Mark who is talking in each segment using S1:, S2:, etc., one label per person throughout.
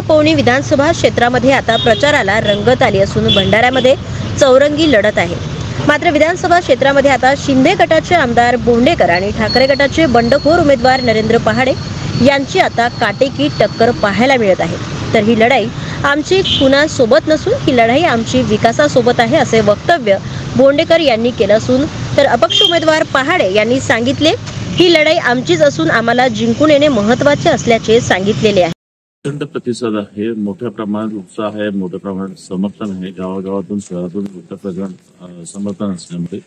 S1: पवनी विधानसभा क्षेत्रामध्ये आता प्रचाराला रंगत आली असून भंडाऱ्यामध्ये चौरंगी लढत आहे। मात्र विधानसभा क्षेत्रामध्ये आता शिंदे गटाचे आमदार बोंडेकर आणि ठाकरे गटाचे बंडखोर उमेदवार नरेंद्र पहाडे यांची आता काटेकी टक्कर पाहायला मिळत आहे। तर ही लढाई आमची कुणासोबत नसून ही लढाई आमची विकासासोबत आहे असे वक्तव्य बोंडेकर यांनी केलं असून तर अपक्ष उमेदवार पहाडे यांनी सांगितले ही लढाई आमचीच असून आम्हाला जिंकून येणे महत्त्वाचे असल्याचे सांगितलेले आहे।
S2: प्रचंड प्रतिसाद आहे, मोठ्या प्रमाणात उत्साह आहे, मोठ्या प्रमाणात समर्थन आहे, गावागावातून शहरातून मोठ्या प्रमाणात समर्थन असल्यामुळे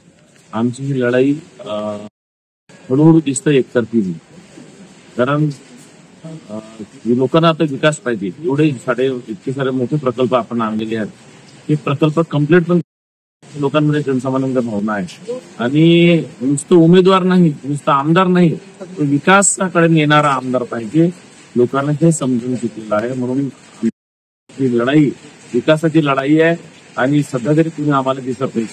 S2: आमची ही लढाई हळूहळू दिसतं एकतर्फी। कारण लोकांना आता विकास पाहिजे, एवढे इतके सारे मोठे प्रकल्प आपण आणलेले आहेत। हे प्रकल्प कम्प्लीट पण लोकांमध्ये जनसामान्यांच्या भावना आहे आणि नुसतं उमेदवार नाही, नुसतं आमदार नाही, विकासाकडे नेणारा आमदार पाहिजे। लोकांना हे समजून चुकलेलं आहे, म्हणून ही लढाई विकासाची लढाई आहे आणि सध्या तरी तुम्ही आम्हाला दिसत नाही।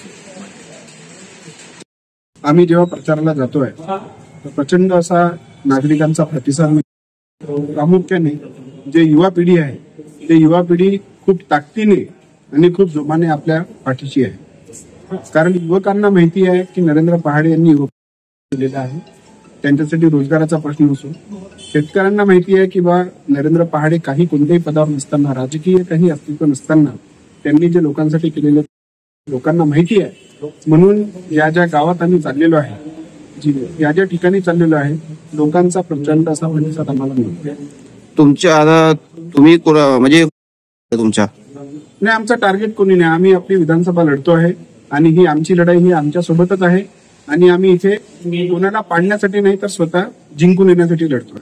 S3: आम्ही जेव्हा प्रचाराला जातोय तर प्रचंड असा नागरिकांचा प्रतिसाद मिळतो। प्रामुख्याने जे युवा पिढी आहे ते युवा पिढी खूप ताकदीने आणि खूप जोमाने आपल्या पाठीशी आहे। कारण युवकांना माहिती आहे की नरेंद्र पहाडे यांनी युवक केलेला आहे, त्यांच्यासाठी रोजगाराचा प्रश्न असो, शेतकऱ्यांना माहिती आहे की बा नरेंद्र पहाडे काही कोणत्याही पदावर नसताना, राजकीय काही अस्तित्व नसताना त्यांनी जे लोकांसाठी केलेलं लोकांना माहिती आहे। म्हणून या ज्या गावात आम्ही चाललेलो आहे, या ज्या ठिकाणी चाललेलो आहे, लोकांचा प्रचंड असा प्रतिसाद आम्हाला मिळतो।
S4: तुमच्या आता तुम्ही म्हणजे तुमच्या
S3: नाही, आमचं टार्गेट कोणी नाही, आम्ही आपली विधानसभा लढतो आहे आणि ही आमची लढाई ही आमच्या सोबतच आहे आणि आम्ही इथे कोणाला पाडण्यासाठी नाही तर स्वतः जिंकून येण्यासाठी लढतोय।